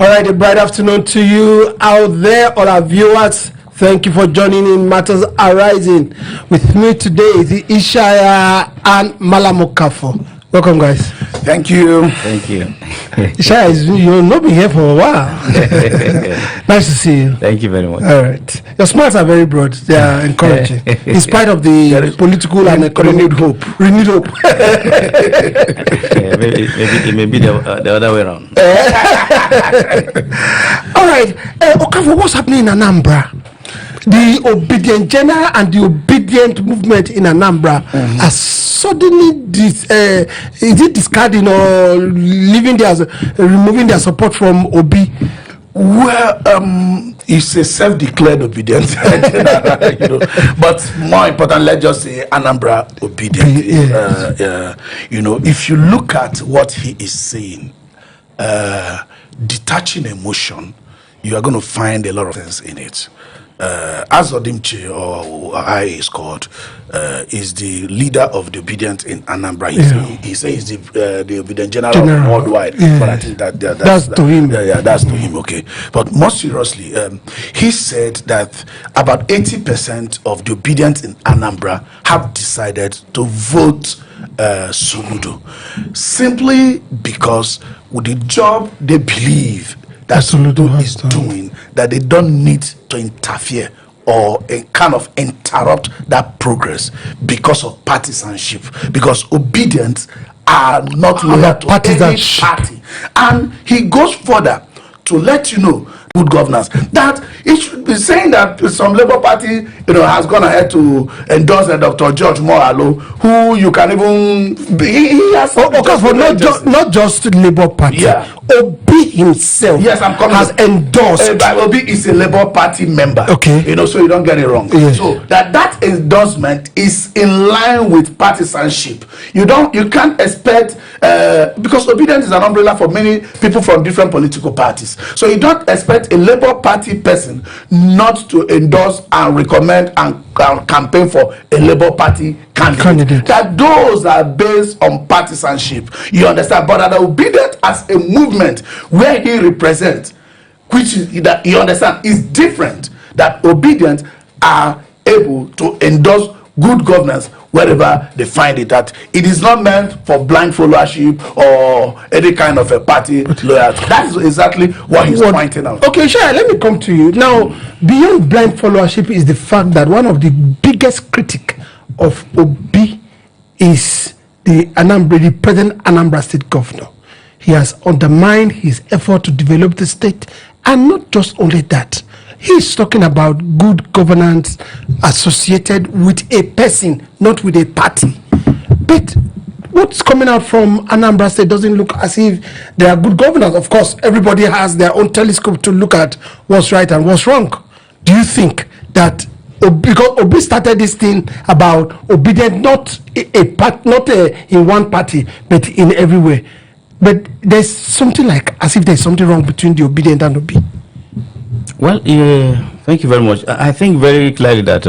All right, a bright afternoon to you out there, all our viewers. Thank you for joining in Matters Arising. With me today is Ishaya and Malamokafo. Welcome, guys. Thank you. Thank you. Ishaya, you've not been here for a while. Nice to see you. Thank you very much. All right. Your smiles are very broad. They are encouraging. In spite of the political and economic hope. Renewed hope. It may be the other way around. All right. Okafo, what's happening in Anambra? The Obedient General and the Obedient movement in Anambra are suddenly is it discarding or removing their support from Obi? Well, it's a self-declared obedient, but more important, let's just say Anambra obedient. If you look at what he is saying, detaching emotion, you are going to find a lot of things in it. Azodimche, or I is called, is the leader of the Obedient in Anambra. He says the Obedient General worldwide, but I think that's to him. Yeah, that's to him. Okay, but more seriously, he said that about 80% of the Obedient in Anambra have decided to vote Soludo, simply because with the job they believe that Soludo is doing, that they don't need to interfere or kind of interrupt that progress because of partisanship, because Obedients are not loyal to any party. And he goes further to let you know, good governance, that it should be saying that some Labour Party, has gone ahead to endorse Dr. George Moralo, who you can even he has not just Labour Party. Yeah. Obi himself has endorsed. Obi is a Labour Party member. Okay. So you don't get it wrong. Yes. So that endorsement is in line with partisanship. You can't expect because Obidients is an umbrella for many people from different political parties. So you don't expect a Labour Party person not to endorse and recommend and campaign for a Labour Party candidate. That those are based on partisanship. You understand? But that Obedient as a movement where he represents, which is that you understand is different, that Obedient are able to endorse good governance wherever they find it, that it is not meant for blind followership or any kind of a party loyalty. That is exactly what he's pointing out. Okay, sure, let me come to you. Now, beyond blind followership is the fact that one of the biggest critics of Obi is the present Anambra State Governor. He has undermined his effort to develop the state, and not just only that. He's talking about good governance associated with a person, not with a party. But what's coming out from Anambra State doesn't look as if they are good governors. Of course, everybody has their own telescope to look at what's right and what's wrong. Do you think that because Obi started this thing about Obedient, not in one party, but in every way, but there's something like as if there's something wrong between the Obedient and Obi? Well, thank you very much. I think very clearly that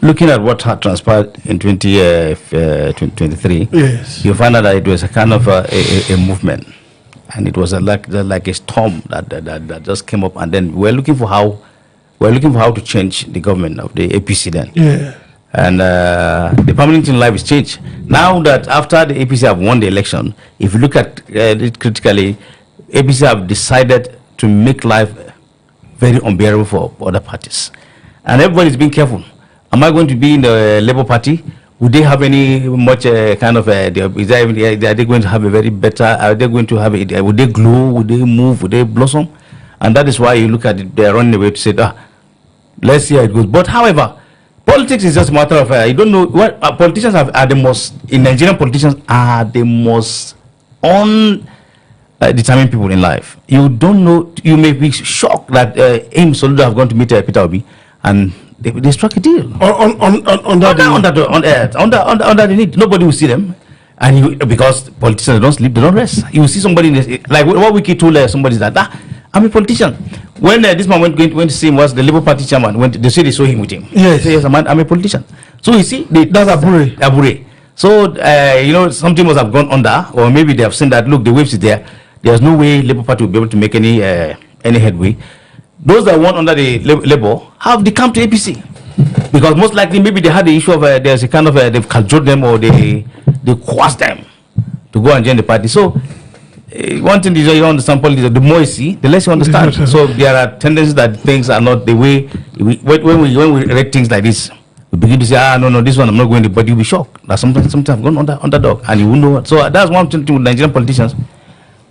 looking at what had transpired in 2023, yes, you find out that it was a kind of a movement, and it was like a storm that just came up, and then we're looking for how to change the government of the APC then. Yeah. And the permanent in life is changed. Now that after the APC have won the election, if you look at it critically, APC have decided to make life very unbearable for other parties, and everybody's being careful. Am I going to be in the Labour Party? Would they have any much kind of are they going to have a very better? Are they going to have it? Would they glow? Would they move? Would they blossom? And that is why you look at it. They're running away to say, let's see how it goes. But however, politics is just a matter of you don't know what politicians are the most in Nigerian politicians are the most determined people in life. You don't know. You may be shocked that Soludo have gone to meet Peter Obi, and they struck a deal under the need. Nobody will see them, and because politicians don't sleep, they don't rest. You will see somebody like what Wiki told somebody that I'm a politician. When this man went to see him, was the Labour Party chairman. When they say they saw him with him, yes, yes, I'm a politician. So you see, that's Abure. So something must have gone under, or maybe they have seen that look, the waves is there. there's no way Labour Party will be able to make any headway. Those that won under the Labour have they come to APC, because most likely maybe they had the issue of there's a kind of they've cajoled them or they coerced them to go and join the party. So one thing is you understand politics. The more you see, the less you understand. So there are tendencies that things are not the way when we read things like this. We begin to say, no, this one I'm not going to, but you'll be shocked that sometimes I'm going underdog, and you will know. So that's one thing with Nigerian politicians.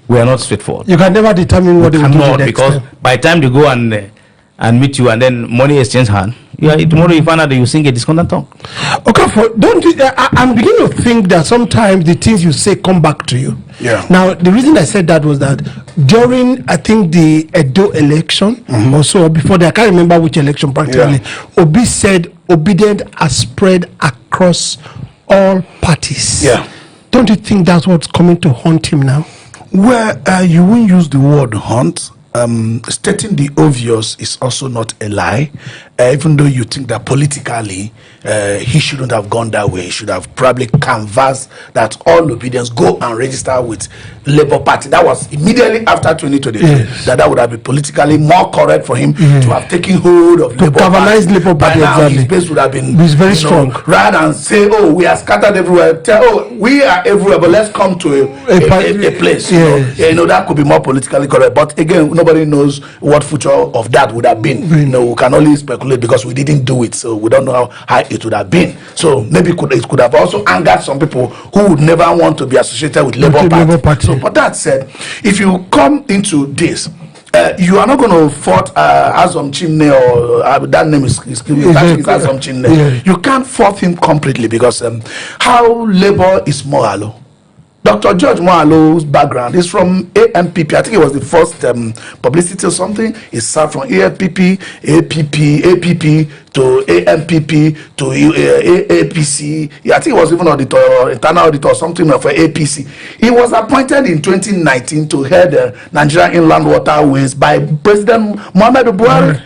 We are not straightforward. You can never determine what they will do next because time. by the time they go and meet you, and then money exchange hand, tomorrow you find out that you sing a discordant tongue. Okay, I'm beginning to think that sometimes the things you say come back to you. Yeah. Now, the reason I said that was that during, I think, the Edo election, or so, before that, I can't remember which election practically, Obi said Obidient has spread across all parties. Yeah. Don't you think that's what's coming to haunt him now? Well, you won't use the word hunt. Stating the obvious is also not a lie, even though you think that politically he shouldn't have gone that way. He should have probably canvassed that all obedience go and register with Labour Party. That was immediately after 2023. Yes. That would have been politically more correct for him to have taken hold of Labour galvanize Party. Labour Party, By now, exactly. his base would have been very strong. Rather than say, "Oh, we are scattered everywhere." Tell, "Oh, we are everywhere, but let's come to a place." Yes. That could be more politically correct. But again, nobody knows what future of that would have been. We can only speculate because we didn't do it, so we don't know how high it would have been. So maybe it could have also angered some people who would never want to be associated with Labour Party. So, but that said, if you come into this, you are not going to fault Azom Chimney or that name is Azom Chimney. Yeah. You can't fault him completely because how Labour is moral. Dr. George Moalo's background is from AMPP. I think it was the first publicity or something. He served from AMPP, APP to AMPP to APC. I think he was even auditor, internal auditor or something for APC. He was appointed in 2019 to head the Nigerian Inland Waterways by President Muhammadu Buhari.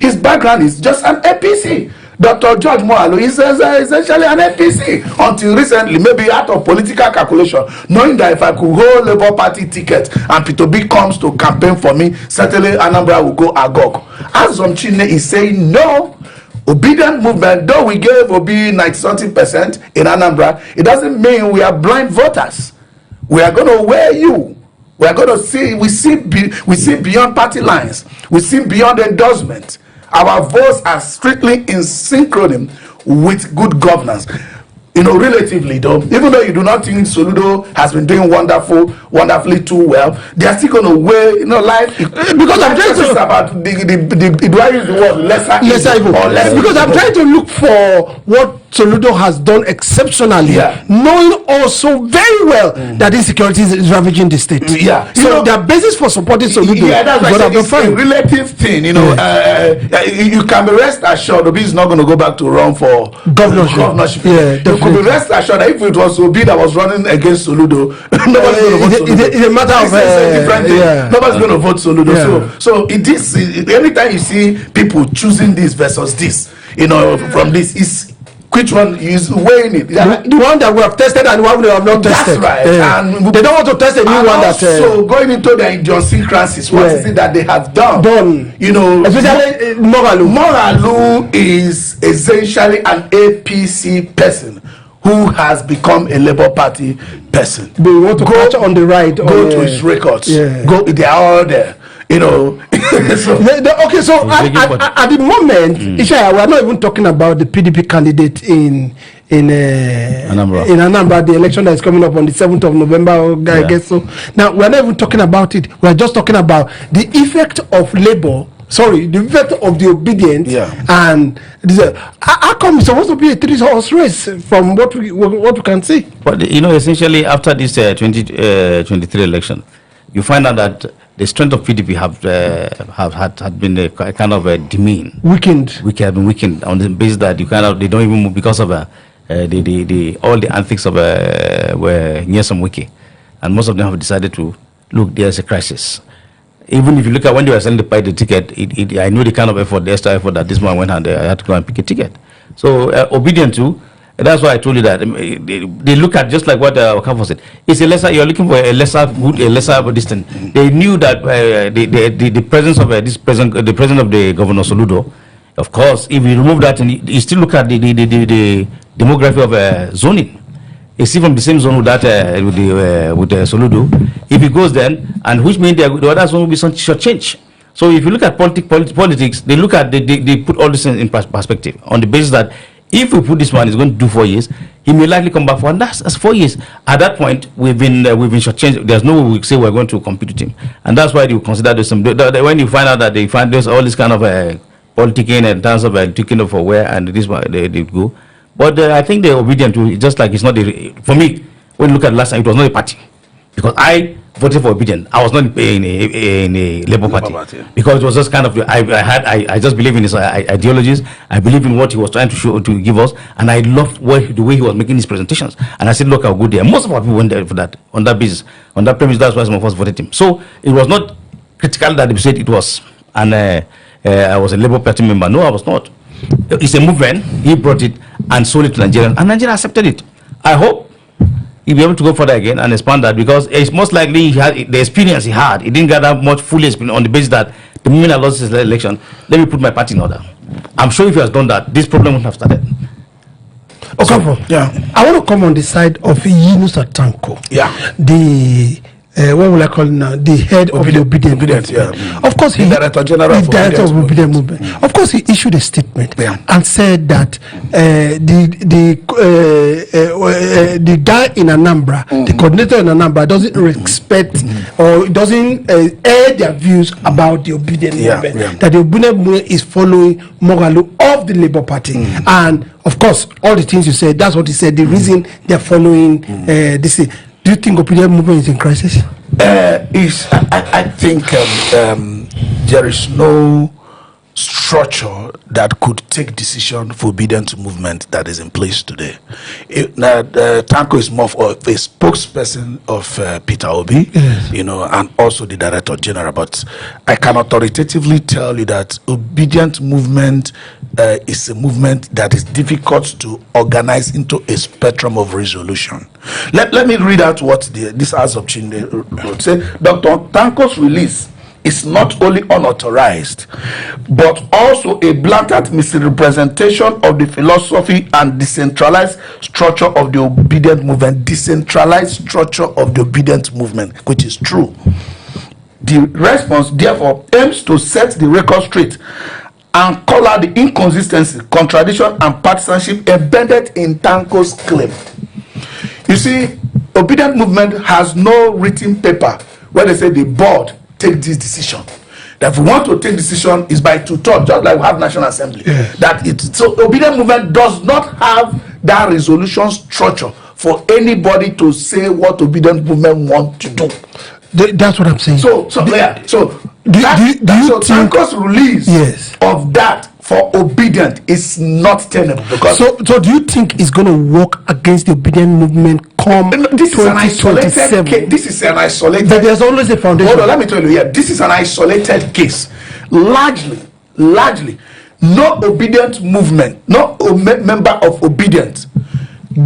His background is just an APC. Dr. George Moalo is essentially an APC until recently, maybe out of political calculation, knowing that if I could hold Labour Party ticket and Peter Obi comes to campaign for me, certainly Anambra will go agog. Azom Chine is saying no. Obedient movement, though we gave Obi 90-something% in Anambra, it doesn't mean we are blind voters. We are going to wear you. We are going to see. We see beyond party lines. We see beyond endorsement. Our votes are strictly in synchrony with good governance. Relatively though, even though you do not think Soludo has been doing wonderfully too well, they are still going to weigh, life. Because I'm trying to about do I use the word lesser evil or less? Because I'm trying to look for what Soludo has done exceptionally, knowing also very well that insecurity is ravaging the state. So the basis for supporting Soludo that's why it's a relative thing. You can be rest assured Obi is not going to go back to run for governorship. You could be rest assured that if it was Obi that was running against Soludo, nobody's going to vote Soludo. It's a matter of different thing. Nobody's going to vote Soludo. So it is anytime you see people choosing this versus this, from this is. Which one is weighing it? The one that we have tested and the one we have not tested. That's right. And they don't want to test a new one that. So going into the idiosyncrasies, what is it that they have done? Especially Moralu is essentially an APC person who has become a Labour Party person. They want to catch on the right. Go to his records. They are all there. So at the moment, Ishaya, we are not even talking about the PDP candidate in Anambra, the election that is coming up on the 7th of November, I guess so. Now, we are not even talking about it. We are just talking about the effect of Labour. The effect of the Obidients, and how come it's supposed to be a 3-horse race from what we can see? But essentially after this 2023 election, you find out that the strength of PDP had been a kind of weakened on the basis that they don't even move because of all the antics of Nyesom Wiki, and most of them have decided to look. There's a crisis. Even if you look at when they were selling the ticket, I know the kind of effort, the extra effort that this man went and I had to go and pick a ticket. So Obedient too, That's why I told you that they look at just like what Okafo said. It's a lesser. You're looking for a lesser good, a lesser distant. They knew that the presence of the president of the Governor Soludo. Of course, if you remove that, and you still look at the demography of zoning. You see from the same zone with that with Soludo. If he goes then, and which means the other zone will be some short change. So if you look at politics, they look at they put all this in perspective on the basis that if we put this man, he's going to do 4 years, he may likely come back for, and that's 4 years. At that point, we've been shortchanged. There's no way we say we're going to compete with him, and that's why you consider this. When you find out that they find there's all this kind of politicking in terms of taking over where and this one they go. But I think they're obedient to just like it's not for me. When you look at last time, it was not a party because I voted for Obidients. I was not in a Labour Party because it was just kind of I just believe in his ideologies. I believe in what he was trying to give us, and I loved the way he was making his presentations. And I said, look, I'll go there. Most of our people went there for that on that basis, on that premise. That's why some of us voted him. So it was not critical that they said it was, and I was a Labour Party member. No, I was not. It's a movement. He brought it and sold it to Nigeria, and Nigeria accepted it. I hope he'll be able to go further again and expand that, because it's most likely he had the experience he had. He didn't gather much full experience on the basis that the moment I lost his election, let me put my party in order. I'm sure if he has done that, this problem wouldn't have started. Okay, I want to come on the side of Yunus Atanko. The what will I call it now? The head of the Obidients. Of course, the director general of the Obidients movement. Of course, he issued a statement and said that the guy in Anambra, the coordinator in Anambra, doesn't respect or doesn't air their views about the Obidients movement. That the Obidients movement is following Mogalu of the Labour Party, and of course, all the things you said. That's what he said. The reason they're following this. Do you think Obidients movement is in crisis? I think there is no structure that could take decision for Obidients movement that is in place today. Tanko is more of a spokesperson of Peter Obi, and also the director general. But I can authoritatively tell you that Obidients movement is a movement that is difficult to organize into a spectrum of resolution. Let me read out what this House of Chinde wrote. Say, Dr. Tanko's release is not only unauthorized, but also a blatant misrepresentation of the philosophy and decentralized structure of the Obidients movement. Decentralized structure of the Obidients movement, which is true. The response, therefore, aims to set the record straight and call out the inconsistency, contradiction, and partisanship embedded in Tanko's claim. You see, Obidients movement has no written paper where they say the board take this decision. That if we want to take decision is by 2/3, just like we have National Assembly. So Obidients movement does not have that resolution structure for anybody to say what Obidients movement want to do. That's what I'm saying. So do you think Tanko's release of that for Obidients is not tenable? Because so do you think it's going to work against the Obidients movement come 2027? This is an isolated. But there's always a foundation. Hold on, let me tell you here. This is an isolated case. Largely, no Obidients movement, no member of Obidients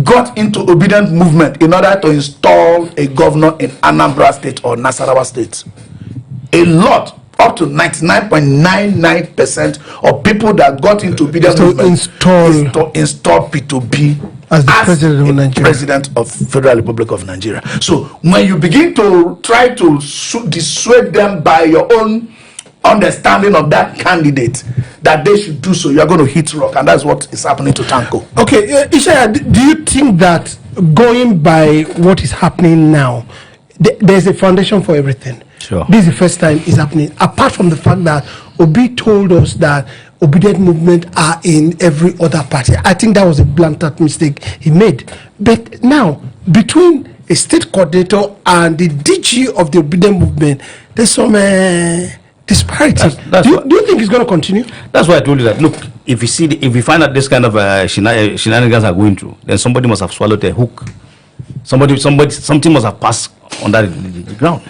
got into Obidients movement in order to install a governor in Anambra State or Nasarawa State. A lot, up to 99.99% of people that got into Obidients movement is to install Peter Obi as the president of Nigeria, president of Federal Republic of Nigeria. So when you begin to try to dissuade them by your own understanding of that candidate that they should do so, you are going to hit rock, and that's what is happening to Tanko. Okay, Ishaya, do you think that going by what is happening now, there's a foundation for everything? Sure. This is the first time it's happening. Apart from the fact that Obi told us that Obidients movement are in every other party. I think that was a blatant mistake he made. But now, between a state coordinator and the DG of the Obidients movement, there's some disparity. Do you think it's going to continue? That's why I told you that. Look, if you find out this kind of shenanigans are going through, then somebody must have swallowed a hook. Something must have passed under the ground.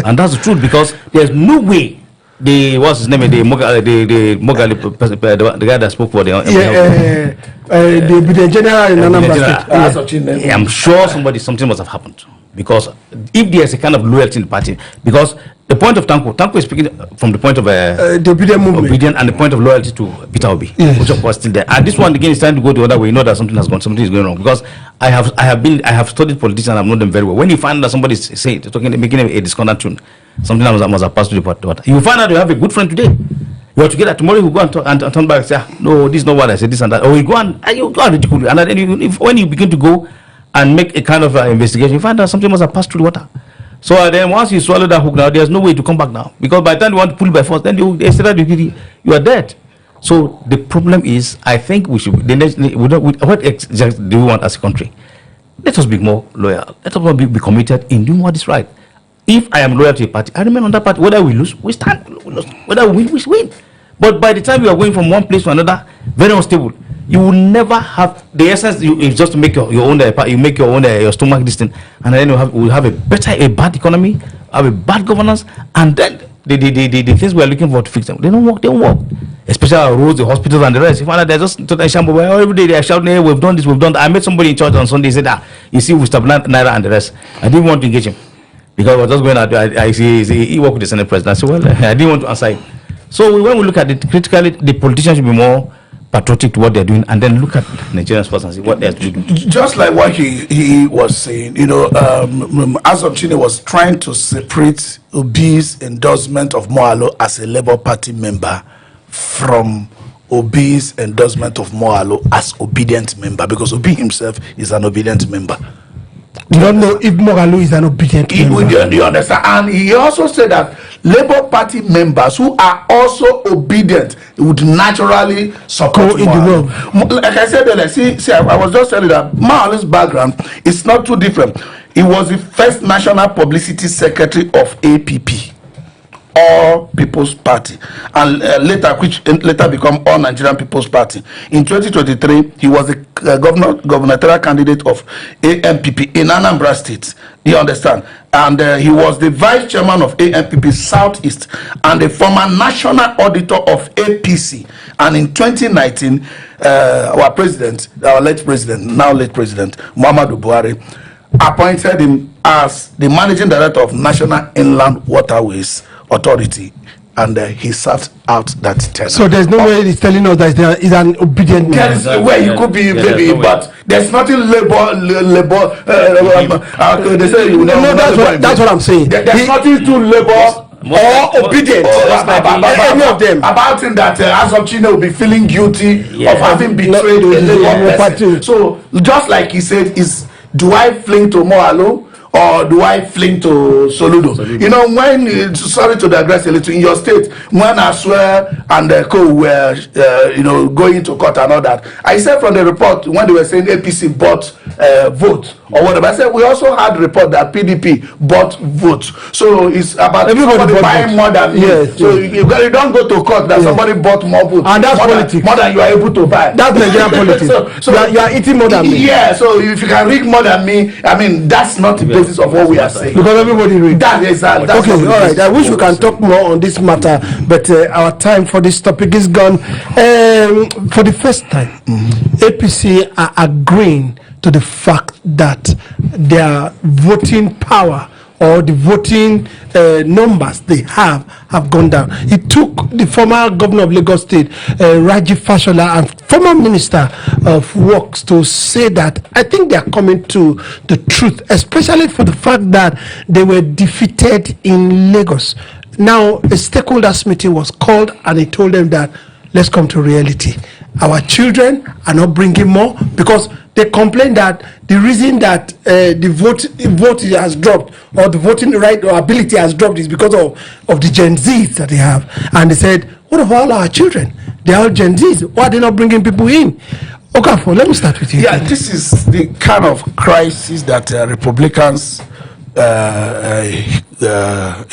And that's the truth, because there's no way what's his name? The Mogali, the guy that spoke for the the Obidients general in Anambra State. I'm sure something must have happened, because if there's a kind of loyalty in the party, because the point of Tanko is speaking from the point of the Obidients movement, Obidients, and the point of loyalty to Peter Obi, which of course still there. And this one again is trying to go the other way. You know that something is going wrong, because I have studied politics and I've known them very well. When you find that somebody is making a discordant tune, something that must have passed to the party. You find out you have a good friend today. You are together tomorrow. You go and turn back and say, no, this is not what I said, this and that. Or you go and ridicule. And then when you begin to go and make a kind of investigation, you find out something must have passed through the water. So then once you swallow that hook now, there's no way to come back now. Because by the time you want to pull it by force, then you are dead. So the problem is, I think we should, what exactly do we want as a country? Let us be more loyal. Let us be committed in doing what is right. If I am loyal to a party, I remain on that party. Whether we lose, we stand. Whether we win, we win. But by the time you are going from one place to another, very unstable, you will never have the essence. Is just to make your own you make your own your stomach this thing, and then we'll have a bad economy, have a bad governance, and then the things we are looking for to fix them, they don't work. Especially our roads, the hospitals, and the rest. You find out they're just every day they are shouting, hey, we've done this, we've done that. I met somebody in church on Sunday, he said, you see, we stabilize Naira and the rest. I didn't want to engage him, because I was just going out. I see he worked with the Senate president. I said, well, I didn't want to answer him. So when we look at it critically, the politicians should be more patriotic to what they're doing, and then look at Nigerians first and see what they're doing. Just like what he was saying, Azom Chine was trying to separate Obi's endorsement of Moalo as a Labour Party member from Obi's endorsement of Moalo as Obidient member, because Obi himself is an Obidient member. You don't know if Moalo is an Obidient member. Do you understand? And he also said that Labour Party members who are also obedient would naturally support Moalo. Like I said earlier, see, I was just telling you that Moalo's background is not too different. He was the first national publicity secretary of APP, All People's Party, and later become All Nigerian People's Party. In 2023, he was the gubernatorial candidate of AMPP in Anambra State. You understand? And he was the vice chairman of AMPP Southeast and the former national auditor of APC. And in 2019, our late president, Muhammadu Buhari, appointed him as the managing director of National Inland Waterways Authority, and he served out that term. So there's no way he's telling us that he's an obedient man. There is where you could be, maybe, but there's nothing labor. They say that's what I'm saying. There's nothing to labor or obedient any of them about him that Azom Chine will be feeling guilty of having betrayed a labor person. So just like he said, do I fling to Moalo or do I fling to Soludo? You know, when, sorry to digress a little, in your state, when I swear and co were, going to court and all that, I said from the report, when they were saying APC bought vote or whatever, I said we also had report that PDP bought votes. So it's about everybody buying more than me. Yes, so you don't go to court that somebody bought more votes. And that's politics. More than you are able to buy. That's Nigerian politics. So you are eating more than me. Yeah, so if you can read more than me, I mean, that's not the basis of what we are saying. Because everybody reads. That's okay, all right. I wish we can talk more on this matter, but our time for this topic is gone. For the first time, APC are agreeing to the fact that their voting power or the voting numbers they have gone down. It took the former governor of Lagos State, Raji Fashola, and former minister of works to say that I think they are coming to the truth, especially for the fact that they were defeated in Lagos. Now, a stakeholders meeting was called, and they told them that let's come to reality. Our children are not bringing more, because they complain that the reason that the vote has dropped, or the voting right or ability has dropped, is because of the Gen Zs that they have. And they said, what of all our children? They are all Gen Zs. Why are they not bringing people in? Okafor, let me start with you. Yeah, this is the kind of crisis that Republicans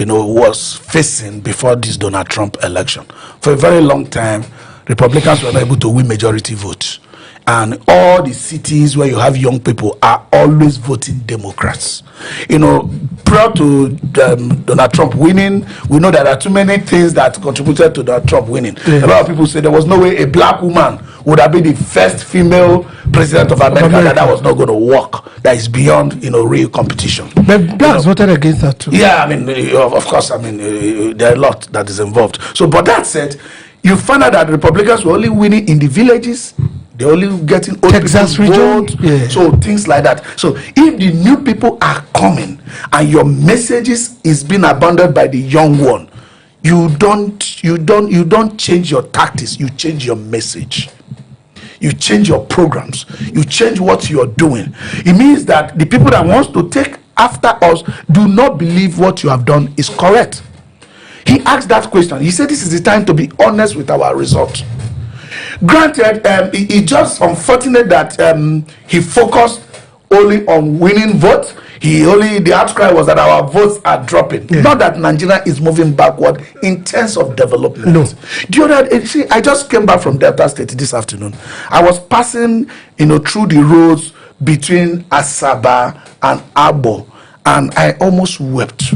was facing before this Donald Trump election. For a very long time, Republicans were not able to win majority votes. and all the cities where you have young people are always voting Democrats. You know, prior to Donald Trump winning, we know that there are too many things that contributed to Donald Trump winning. A lot of people say there was no way a black woman would have been the first female president of America. That was not going to work. That is beyond, real competition. But blacks voted against that too. Yeah, I mean, of course, I mean, there are a lot that is involved. So, but that said, you find out that the Republicans were only winning in the villages. They're only getting old Texas region. Yeah. So things like that. So if the new people are coming and your messages is being abandoned by the young one, you don't change your tactics. You change your message. You change your programs. You change what you're doing. It means that the people that wants to take after us do not believe what you have done is correct. He asked that question. He said this is the time to be honest with our results. Granted, it's just unfortunate that he focused only on winning votes. The outcry was that our votes are dropping. Yeah. Not that Nigeria is moving backward in terms of development. No. The other, I just came back from Delta State this afternoon. I was passing, through the roads between Asaba and Abo, and I almost wept.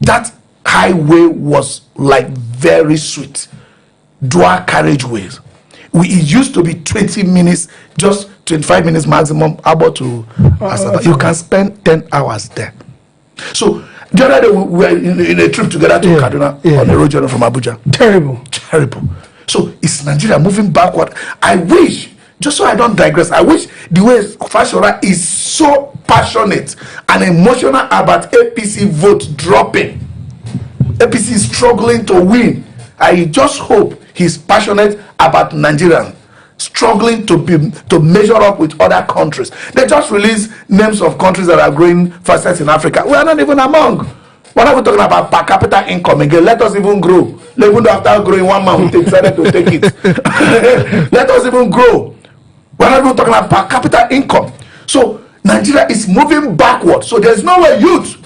That highway was like very sweet. Dual carriageways. It used to be 20 minutes, just 25 minutes maximum, about to Asaba. You can spend 10 hours there. So the other day we were in a trip together to Kaduna on the road journey from Abuja. Terrible. So is Nigeria moving backward? I wish, just so I don't digress, I wish the way Fashola is so passionate and emotional about APC vote dropping. APC is struggling to win. I just hope he's passionate about Nigeria struggling to measure up with other countries. They just released names of countries that are growing fastest in Africa. We are not even among. We're not even talking about per capita income again. Let us even grow. Even though after growing, one man we decided to take it. Let us even grow. We're not even talking about per capita income. So Nigeria is moving backward. So there's no way youth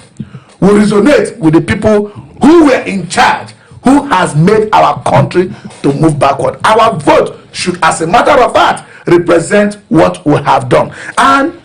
will resonate with the people who were in charge, who has made our country to move backward. Our vote should, as a matter of fact, represent what we have done. And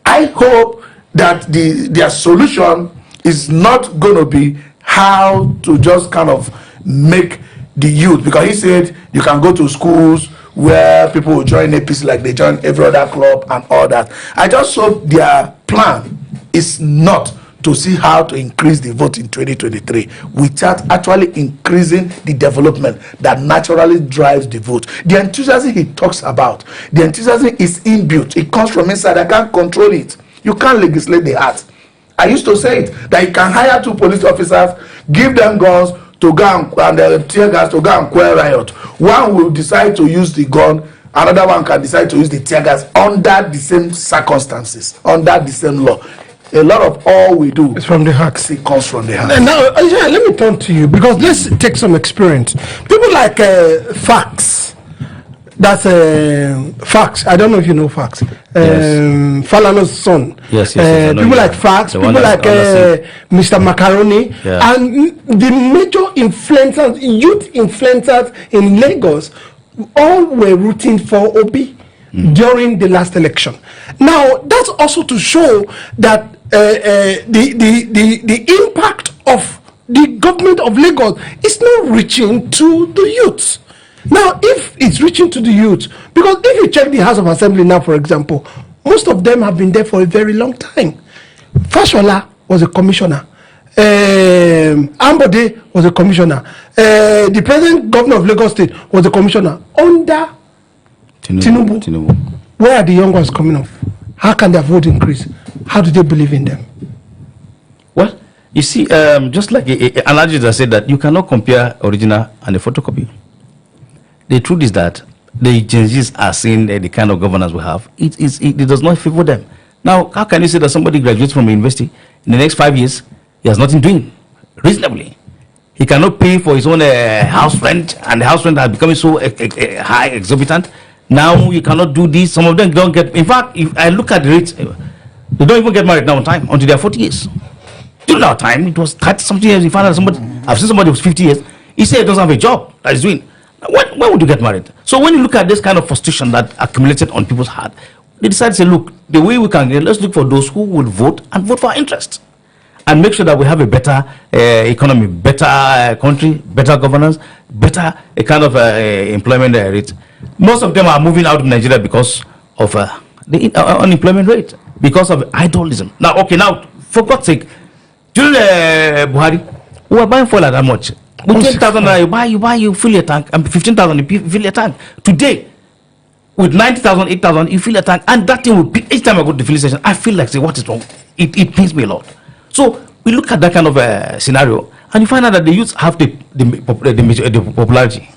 I hope that their solution is not going to be how to just kind of make the youth, because he said you can go to schools where people will join APC like they join every other club and all that. I just hope their plan is not to see how to increase the vote in 2023 without actually increasing the development that naturally drives the vote. The enthusiasm he talks about, the enthusiasm is inbuilt. It comes from inside. I can't control it. You can't legislate the heart. I used to say it, that you can hire 2 police officers, give them guns to go and tear gas to go and quell riot. One will decide to use the gun, another one can decide to use the tear gas under the same circumstances, under the same law. A lot of all we do is from the heart. It comes from the heart. And now, let me turn to you, because let's take some experience. People like Fax. That's Fax. I don't know if you know Fax. Falano's son. Yes. People like Fax. People like Mr. Macaroni. Yeah. And the major influencers, youth influencers in Lagos, all were rooting for Obi during the last election. Now, that's also to show that the impact of the government of Lagos is not reaching to the youth. Now, if it's reaching to the youth, because if you check the House of Assembly now, for example, most of them have been there for a very long time. Fashola was a commissioner. Ambode was a commissioner. The present governor of Lagos State was a commissioner under Tinubu. Where are the young ones coming off? How can their vote increase? How do they believe in them? Well, you see, just like an analogy said that you cannot compare original and a photocopy. The truth is that the Gen Zs are seeing the kind of governance we have. It does not favor them. Now, how can you say that somebody graduates from a university in the next 5 years, he has nothing doing reasonably? He cannot pay for his own house rent, and the house rent has become so high, exorbitant. Now you cannot do this. Some of them don't get. In fact, if I look at the rates, they don't even get married now on time until they are 40 years. During our time, it was 30 something years. You find out somebody. I've seen somebody who's 50 years. He said he doesn't have a job that he's doing. When would you get married? So when you look at this kind of frustration that accumulated on people's heart, they decided to say, look, the way we can get, let's look for those who will vote and vote for our interest. And make sure that we have a better economy, better country, better governance, better kind of employment rate. Most of them are moving out of Nigeria because of the unemployment rate, because of idolism. Now, okay, now, for God's sake, during Buhari, we were buying fuel at that much. With 10,000, you fill your tank, and 15,000, you fill your tank. Today, with 90,000, 8,000, you fill your tank, and that thing will be, each time I go to the filling station, I feel like, say, what is wrong? It pains me a lot. So we look at that kind of scenario, and you find out that the youths have the popularity.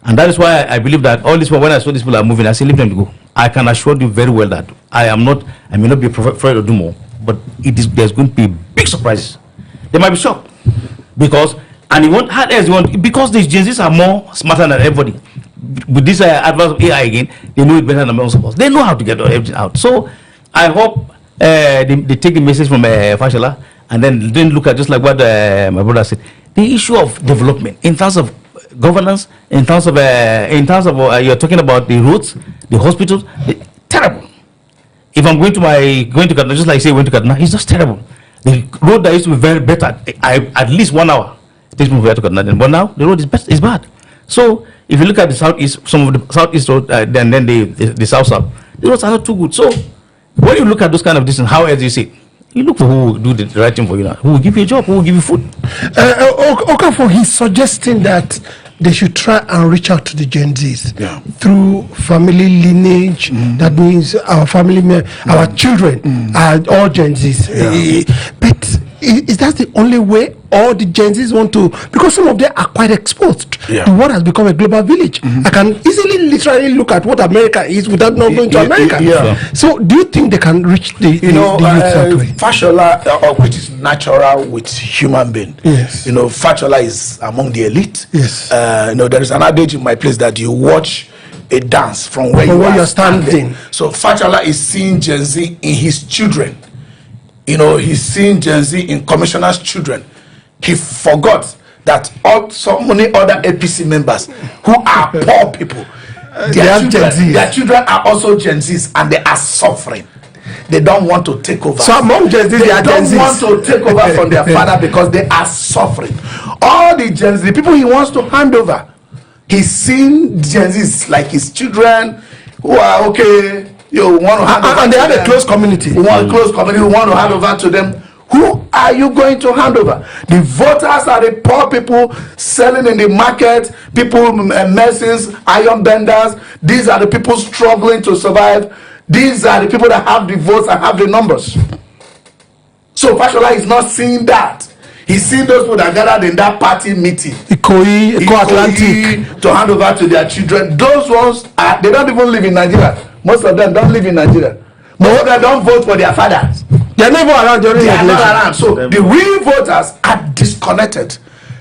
And that is why I believe that all this, when I saw these people are moving, I say, leave them to go. I can assure you very well that I may not be afraid to do more, but there's going to be big surprises. They might be shocked. Because, and because these Gen Zs are more smarter than everybody. With this advance of AI again, they know it better than most of us. They know how to get everything out. So I hope they take the message from Fashola and then look at, just like what my brother said, the issue of development in terms of governance, in terms of you're talking about the roads, the hospitals, terrible. If I'm going to Kaduna, just like you say, went to Kaduna, it's just terrible. The road that used to be very better, at least 1 hour, it takes me to Kaduna. But now the road is bad. So if you look at the southeast, some of the southeast road, then the south, the roads are not too good. So when you look at those kind of distance, how else you see, you look for who will do the right thing for you now, who will give you a job, who will give you food. Okafor, he's suggesting that they should try and reach out to the Gen Zs through family lineage. That means our family, our children are all Gen Zs. But is that the only way all the Gen Zs want to? Because some of them are quite exposed to what has become a global village. I can easily, literally look at what America is without not going to America. So do you think they can reach the youth that way? Fashola, which is natural with human being. Yes. Fashola is among the elite. Yes. There is an adage in my place that you watch a dance from where you're standing. So Fashola is seeing Gen Z in his children. He's seeing Gen Z in commissioners' children. He forgot that so many other APC members who are poor people, their children are also Gen Zs, and they are suffering. They don't want to take over. So among Gen Zs, they don't want to take over from their father because they are suffering. All the Gen Z, the people he wants to hand over, he's seen Gen Zs like his children who are okay. You want to hand over, and they have a close community. We want a close community. We want to hand over to them. Who are you going to hand over? The voters are the poor people selling in the market, people, merchants, iron benders. These are the people struggling to survive. These are the people that have the votes and have the numbers. So Fashola is not seeing that. He's seeing those people that gathered in that party meeting. Atlantic to hand over to their children. Those ones, they don't even live in Nigeria. Most of them don't live in Nigeria. Most of them don't vote for their fathers. They are never around during the election. Around. So the real voters are disconnected.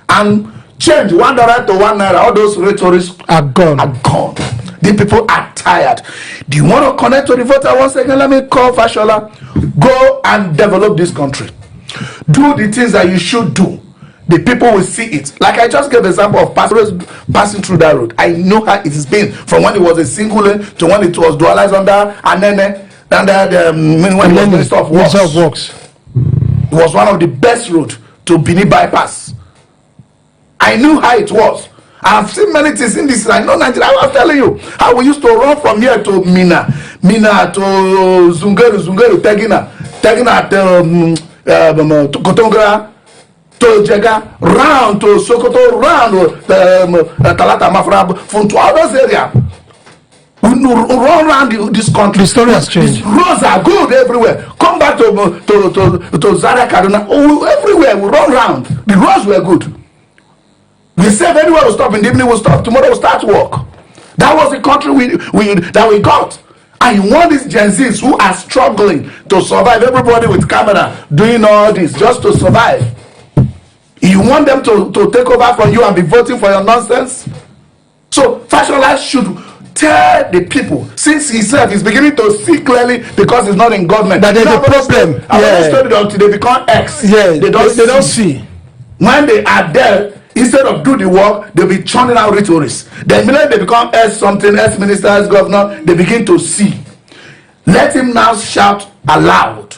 And change $1 to $1, all those rhetorics are gone. The people are tired. Do you want to connect to the voter once again? Let me call Fashola. Go and develop this country. Do the things that you should do. The people will see it. Like I just gave an example of passing through that road. I know how it has been from when it was a single lane to when it was dualized under when it was Minister of Works. It was one of the best roads to Bini bypass. I knew how it was. I've seen many things in this. I know Nigeria. I was telling you how we used to run from here to Mina to Zungeru, Tegina to Kotongra, to Jega, round to Sokoto, round Talata Mafra, from to all those areas. We run around this country. The story has changed. Roads are good everywhere. Come back to Zaria, Kaduna. Everywhere we run around. The roads were good. We said anywhere we stop in the evening, we'll stop. Tomorrow we'll start work. That was the country we got. And you want these Gen Zs who are struggling to survive. Everybody with camera doing all this just to survive. You want them to take over from you and be voting for your nonsense? So Fashola should tell the people, since himself is beginning to see clearly because he's not in government. That there's a problem. I've studied until they become X. Yeah, they don't see. When they are there, Instead of do the work, they'll be churning out rhetorics. The minute they become something, minister, governor, they begin to see. Let him now shout aloud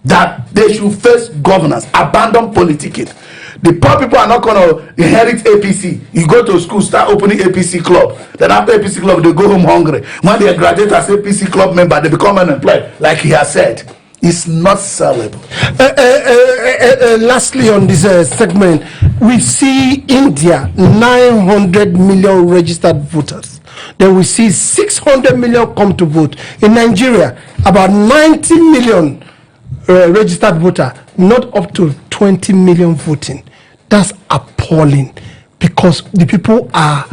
that they should face governance, abandon politicking. The poor people are not going to inherit APC. You go to school, start opening APC club. Then after APC club, they go home hungry. When they graduate as APC club member, they become unemployed. Like he has said, it's not sellable. Lastly, on this segment, we see India 900 million registered voters. Then we see 600 million come to vote. In Nigeria, about 90 million registered voter, not up to 20 million voting. That's appalling, because the people are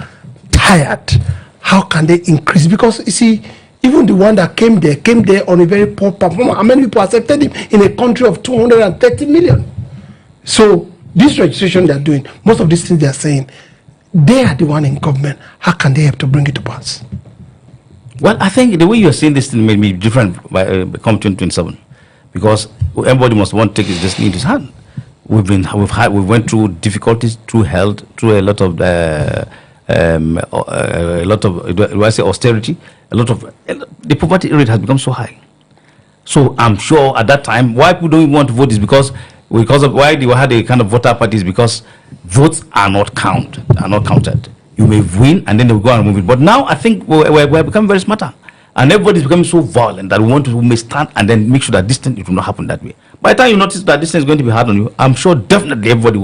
tired. How can they increase? Because you see, even the one that came there on a very poor performance. How many people accepted him in a country of 230 million? So this registration they're doing, most of these things they're saying, they are the one in government. How can they have to bring it to pass? Well, I think the way you're saying this thing may be different by come 2027, because everybody must want to take his destiny in his hand. We went through difficulties, through health, through a lot of do I say austerity? The poverty rate has become so high. So I'm sure at that time, why people don't want to vote is because of why they had a kind of voter parties, because votes are not counted. You may win and then they will go and move it. But now I think we're becoming very smarter, and everybody's becoming so violent that we may stand and then make sure that this thing, it will not happen that way. By the time you notice that this thing is going to be hard on you, I'm sure definitely everybody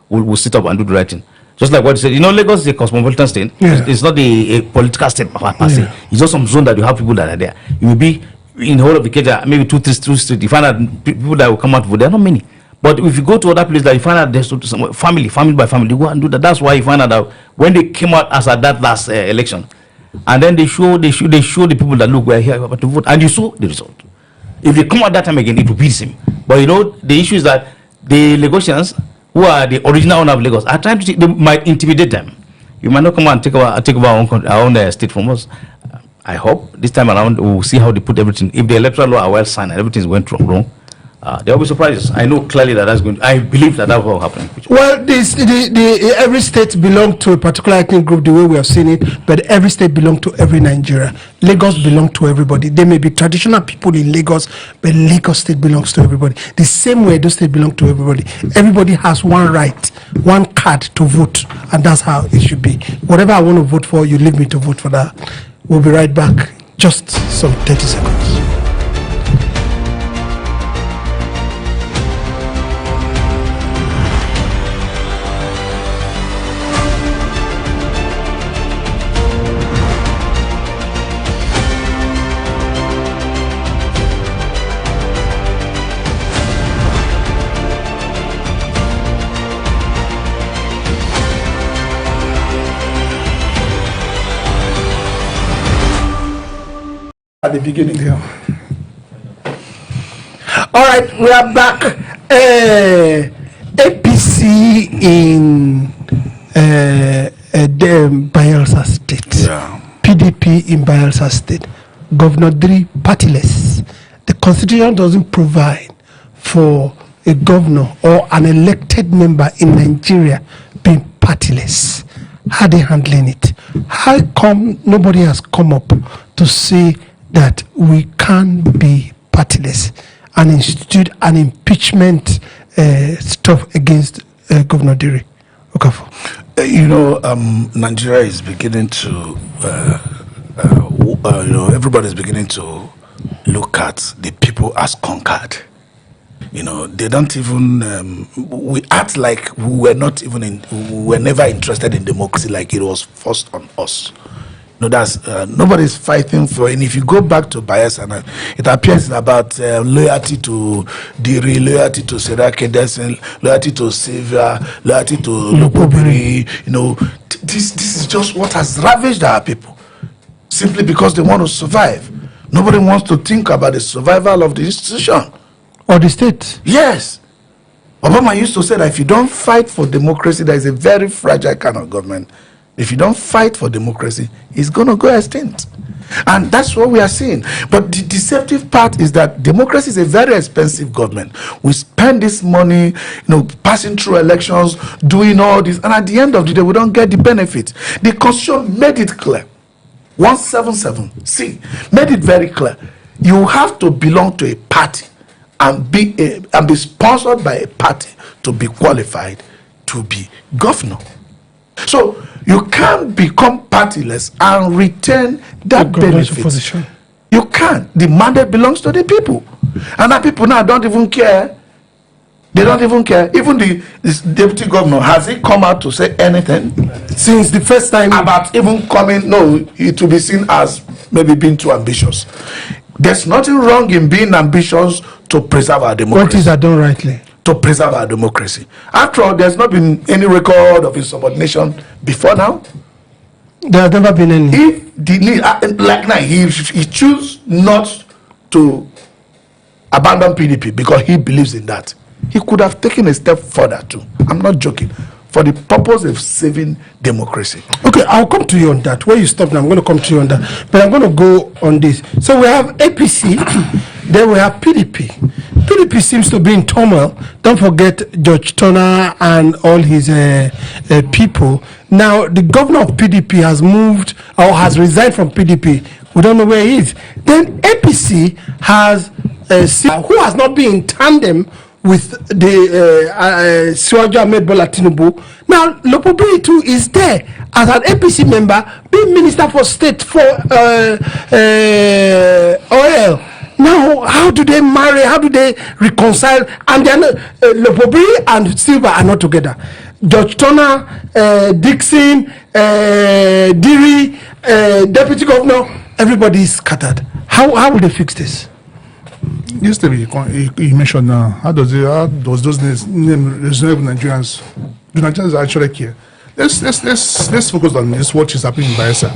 will sit up and do the right thing. Just like what you said, Lagos is a cosmopolitan state. Yeah. It's not a political state per se. It's just some zone that you have people that are there. You will be in the whole of the Ikeja, maybe two streets. You find out people that will come out to vote. There are not many. But if you go to other places, that you find out there's some family by family, you go and do that. That's why you find out that when they came out as at that last election, and then they show the people that look, we're here to vote, and you saw the result. If they come out that time again, it will be the same. But the issue is that the Lagosians, who are the original owner of Lagos, are trying to they might intimidate them. You might not come and take over our own state from us. I hope this time around we'll see how they put everything. If the electoral law are well signed and everything went wrong, there will be surprises. I know clearly that's going to, I believe that will happen. Well, every state belongs to a particular ethnic group, the way we have seen it, but every state belongs to every Nigeria. Lagos belongs to everybody. There may be traditional people in Lagos, but Lagos state belongs to everybody. The same way those states belong to everybody. Everybody has one right, one card to vote, and that's how it should be. Whatever I want to vote for, you leave me to vote for that. We'll be right back. Just some 30 seconds. At the beginning. Yeah. All right, we are back. APC in Bayelsa State. Yeah. PDP in Bayelsa State. Governor 3 partyless. The Constitution doesn't provide for a governor or an elected member in Nigeria being partyless. How are they handling it? How come nobody has come up to say that we can be partyless and institute an impeachment stuff against Governor Diri? Okafor. Nigeria is beginning to, everybody is beginning to look at the people as conquered. They don't even, we act like we were never interested in democracy, like it was forced on us. That's nobody's fighting for it. And if you go back to Bayelsa, it appears about loyalty to Diri, loyalty to Serake Desen, loyalty to Sylvia, loyalty to Lopobiri. This is just what has ravaged our people, simply because they want to survive. Nobody wants to think about the survival of the institution or the state. Yes. Obama used to say that if you don't fight for democracy, there is a very fragile kind of government if you don't fight for democracy, it's going to go extinct. And that's what we are seeing. But the deceptive part is that democracy is a very expensive government. We spend this money, passing through elections, doing all this, and at the end of the day, we don't get the benefit. The Constitution made it clear. 177C made it very clear. You have to belong to a party and be sponsored by a party to be qualified to be governor. So you can't become partyless and retain that benefit. Position. You can't. The mandate belongs to the people, and that people now don't even care. They don't even care. Even this deputy governor, has he come out to say anything Since the first time about even coming? No, it will be seen as maybe being too ambitious. There's nothing wrong in being ambitious to preserve our democracy. what is that done rightly? To preserve our democracy. After all, there's not been any record of insubordination before now. There has never been any. If like now he choose not to abandon PDP because he believes in that, he could have taken a step further too. I'm not joking. For the purpose of saving democracy. Okay, I'll come to you on that. Where you stop now, I'm going to come to you on that. But I'm going to go on this. So we have APC, then we have PDP. PDP seems to be in turmoil. Don't forget George Turner and all his people. Now, the governor of PDP has moved or has resigned from PDP. We don't know where he is. Then APC has who has not been in tandem with the Siwaju Ahmed Bola Tinubu. Now, Lopobiri too is there as an APC member, being Minister for State for oil. Now, how do they marry? How do they reconcile? And then Lopobiri and Silva are not together. George Turner, Dixon, Diri, Deputy Governor, everybody is scattered. How will they fix this? Yesterday, you mentioned how does those name reserve Nigerians? Do Nigerians actually care? Let's focus on this. What is happening in Bayelsa?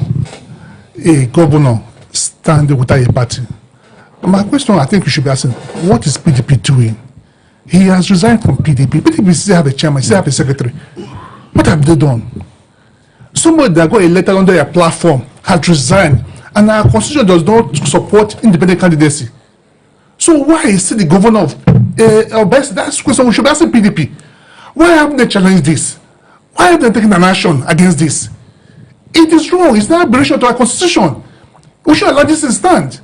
A governor standing without a party. My question, I think we should be asking, what is PDP doing? He has resigned from PDP. PDP still have a chairman, still have a secretary. What have they done? Somebody that got elected under a platform has resigned, and our constitution does not support independent candidacy. So why is the governor of Bayelsa? That's the question we should be asking PDP. Why haven't they challenged this? Why haven't they taken an action against this? It is wrong. It's not aberration to our constitution. We should allow this to stand.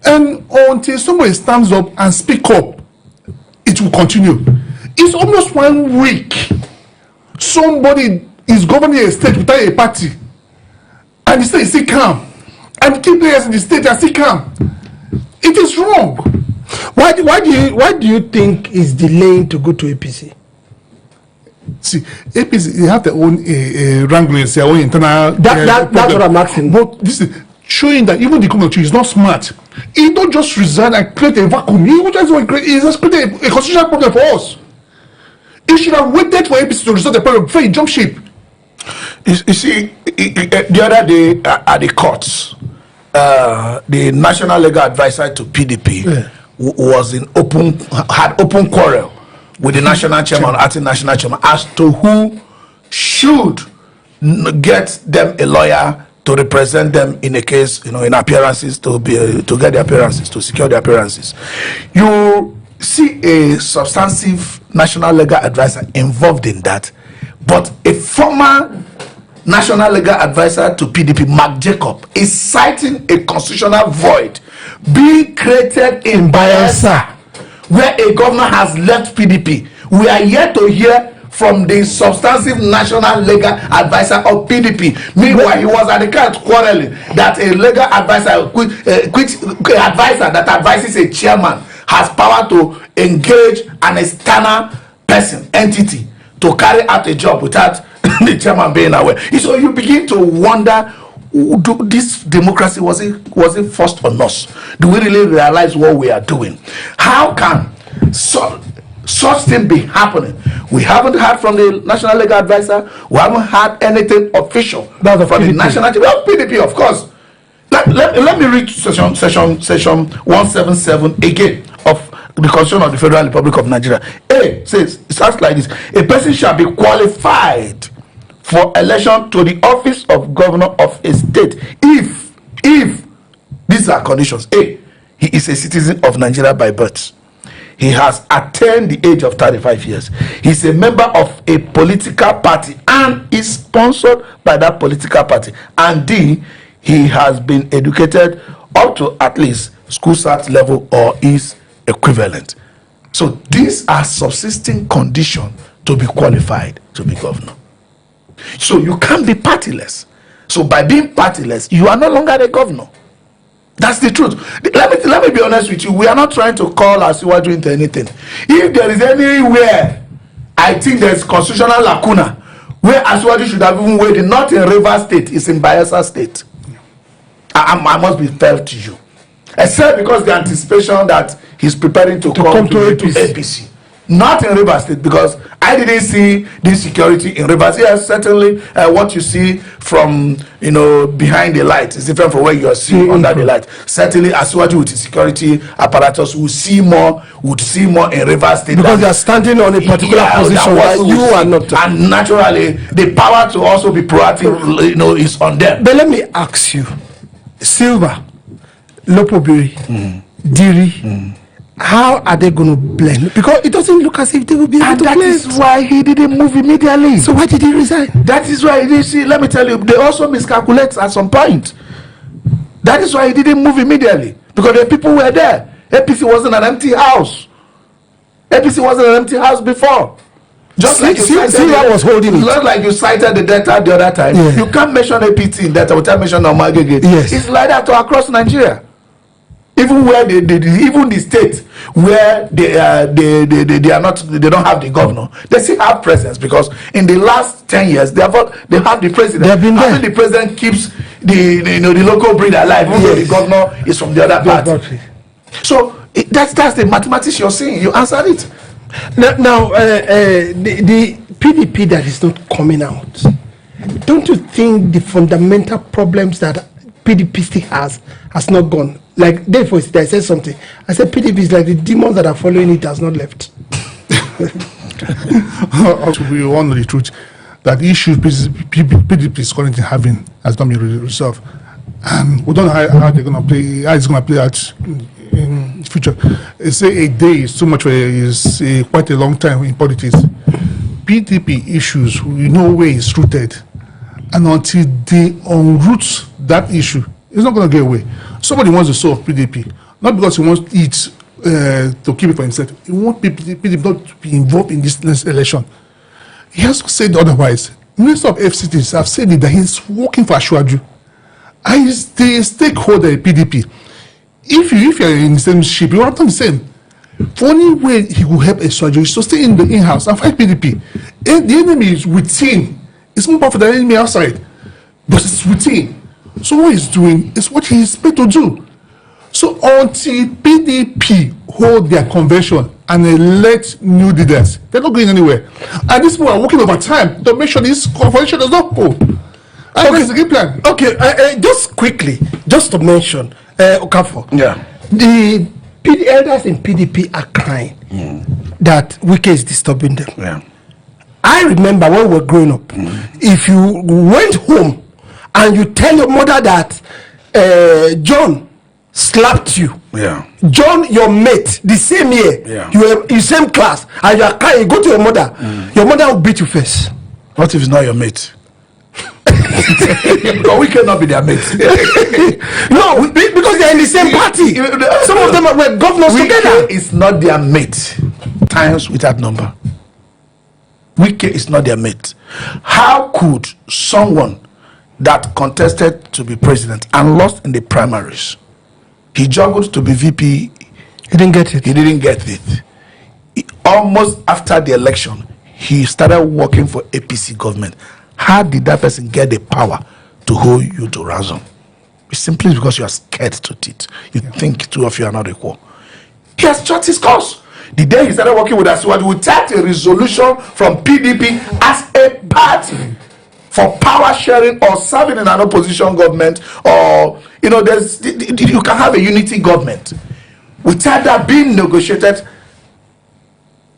And until somebody stands up and speak up, it will continue. It's almost 1 week. Somebody is governing a state without a party, and the state is still calm. And key players in the state are still calm. It is wrong. Why do you think is delaying to go to APC? See, APC, they have their own wranglings, their own internal. That's what I'm asking. But this is showing that even the community is not smart. He don't just resign and create a vacuum. He just create a constitutional problem for us. He should have waited for APC to resolve the problem before he jump ship. You see, the other day at the courts, the national legal advisor to PDP had open quarrel with the national chairman, acting national chairman, as to who should get them a lawyer to represent them in a case, in appearances, to get the appearances, to secure the appearances. You see a substantive national legal advisor involved in that, but a former national legal advisor to PDP, Mark Jacob, is citing a constitutional void being created in Bayelsa, where a governor has left PDP. We are yet to hear from the substantive national legal advisor of PDP. Meanwhile, he was at the court quarreling that a legal advisor, advisor that advises a chairman, has power to engage an external person, entity, to carry out a job without the chairman being aware. So you begin to wonder, this democracy, was it forced on us? Do we really realize what we are doing? How can such thing be happening? We haven't heard from the national legal advisor. We haven't had anything official from the national. Well, PDP, of course. Let me read section 177 again of the Constitution of the Federal Republic of Nigeria. A says, it starts like this: a person shall be qualified for election to the office of governor of a state if these are conditions. A, he is a citizen of Nigeria by birth. He has attained the age of 35 years. He's a member of a political party and is sponsored by that political party. And D, he has been educated up to at least school cert level or is equivalent. So these are subsisting conditions to be qualified to be governor. So you can't be partyless. So by being partyless, you are no longer a governor. That's the truth. Let me be honest with you. We are not trying to call Asiwaju into anything. If there is anywhere, I think there's constitutional lacuna where Asiwaju should have even waited, not in Rivers State, it's in Bayelsa State. I must be fair to you. Except because the anticipation that he's preparing to come to APC. Not in Rivers State, because I didn't see this security in Rivers. Yes, certainly what you see from behind the light is different from what you are seeing under the light. Certainly, Asiwaju with the security apparatus would see more in Rivers State, because they are standing on a particular position that you are not. And naturally, the power to also be proactive, is on them. But let me ask you, Silva, Lopobiri, Diri. How are they going to blend? Because it doesn't look as if they will be able to blend. And that is why he didn't move immediately. So why did he resign? That is why he didn't see. Let me tell you, they also miscalculate at some point. That is why he didn't move immediately. Because the people were there. APC wasn't an empty house. APC wasn't an empty house before. Just like you cited, was holding it. Just like you cited the data the other time. Yeah. You can't mention APC in data without mentioning Omagege. Yes. It's like that across Nigeria. Even where even the states where they don't have the governor, they still have presence, because in the last 10 years they have the president. They have been there. The president keeps the local breed alive, even though the governor is from the other party. So that's the mathematics you're seeing. You answered it. Now the PDP that is not coming out, don't you think the fundamental problems that PDP still has not gone? Like therefore I said something. I said PDP is like the demons that are following it has not left. We all know the truth that the issue PDP is currently having has not been resolved, and we don't know how they're going to play. How it's going to play out in the future. They say a day is too much. Is quite a long time in politics. PDP issues, we know where it's rooted, and until they unroot that issue, it's not going to get away. Somebody wants to solve PDP, not because he wants it to keep it for himself. He wants PDP not to be involved in this next election. He has said otherwise. Minister of FCTs have said it, that he's working for Asiwaju. And he's the stakeholder in PDP. If you're in the same ship, you have done the same. The only way he will help Asiwaju is to stay in the in-house and fight PDP. And the enemy is within. It's more powerful than the enemy outside. But it's within. So what he's doing is what he's paid to do. So until PDP hold their convention and elect new leaders, they're not going anywhere. And these people are working overtime to make sure this convention does not go. And that's the game plan. Okay, just quickly, just to mention, Okafo. Yeah. The elders in PDP are crying that Wike is disturbing them. Yeah. I remember when we were growing up, if you went home and you tell your mother that John slapped you, John, your mate, the same year, you were in the same class, and you are crying, you go to your mother will beat you first. What if it's not your mate? Because we cannot be their mates. No, because they are in the same party. Some of them were governors together. It's not their mate. Times with that number. Wike is not their mate. How could someone that contested to be president and lost in the primaries, he juggled to be VP, he didn't get it. He didn't get it. Almost after the election, he started working for APC government. How did that person get the power to hold you to ransom? It's simply because you are scared to teeth. You think two of you are not equal. He has shot his course. The day he started working with us, we take a resolution from PDP as a party for power sharing or serving in an opposition government, or you can have a unity government. Without that being negotiated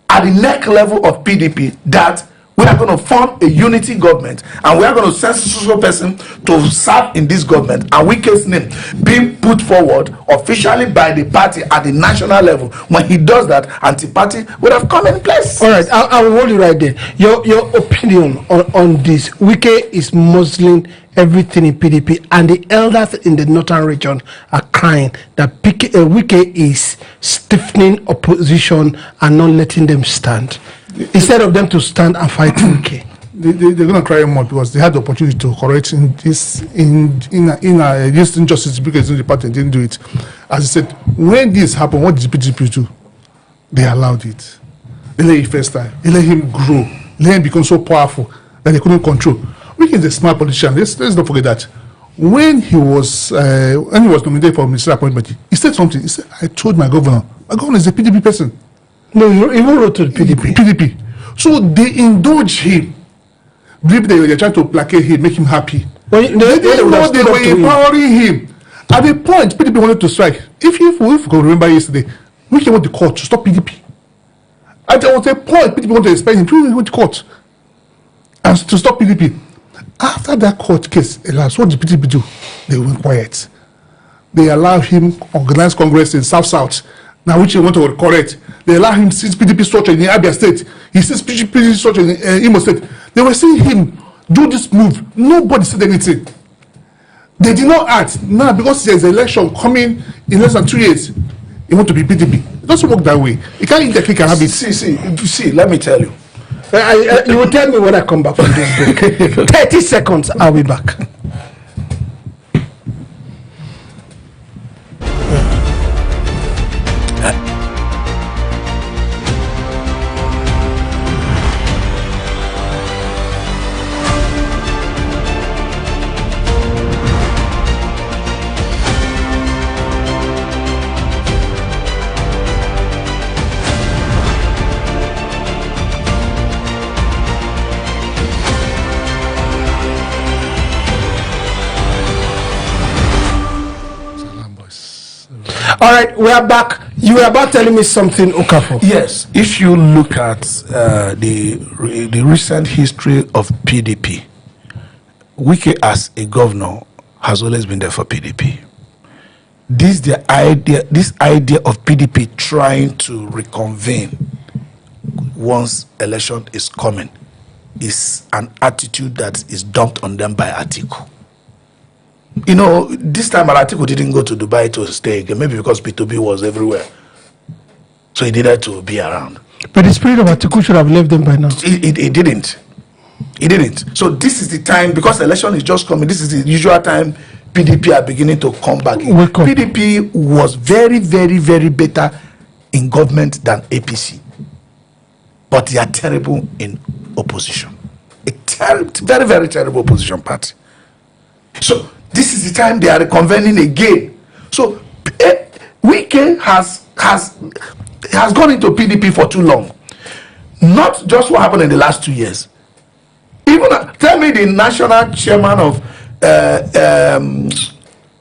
at the neck level of PDP, that We are going to form a unity government, and we are going to send social person to serve in this government, and Wike's name being put forward officially by the party at the national level. When he does that, anti-party would have come in place. All right, I will hold you right there. Your opinion on this. Wike is muzzling everything in PDP, and the elders in the northern region are crying that Wike is stiffening opposition and not letting them stand. Instead of them to stand and fight Wike. They're going to cry more because they had the opportunity to correct this injustice because the party didn't do it. As I said, when this happened, what did the PDP do? They allowed it. They let it first time. They let him grow. Let him become so powerful that they couldn't control. Wike is a smart politician. Let's not forget that. When he was nominated for ministerial appointment, he said something. He said, "I told my governor is a PDP person." No, he even wrote to the PDP. So they indulge him. They're trying to placate him, make him happy. Well, they were empowering him. At the point, PDP wanted to strike. If you can remember yesterday, we came to court to stop PDP. At there was a point, PDP wanted to expel him. We went to court and to stop PDP. After that court case, what did PDP do? They went quiet. They allowed him organize Congress in South. Now, which he want to correct. They allow him to see PDP structure in the Abia State. He sees PDP structure in Imo State. They were seeing him do this move. Nobody said anything. They did not act. Now, because there's an election coming in less than 2 years, he want to be PDP. It doesn't work that way. You can't eat the cake and have it. See, let me tell you. You will tell me when I come back from this break. 30 seconds, I'll be back. All right, we are back. You were about telling me something, Okafor. Yes, if you look at the recent history of PDP, Wike as a governor has always been there for PDP. This idea of PDP trying to reconvene once election is coming is an attitude that is dumped on them by Atiku. You know, this time Atiku didn't go to Dubai to stay again, maybe because Peter Obi was everywhere. So he needed to be around. But the spirit of Atiku should have left them by now. He didn't. He didn't. So this is the time, because the election is just coming, this is the usual time PDP are beginning to come back. PDP was very, very, very better in government than APC. But they are terrible in opposition. Very, very terrible opposition party. So this is the time they are reconvening again. So Wike has gone into PDP for too long. Not just what happened in the last 2 years. Even tell me the national chairman of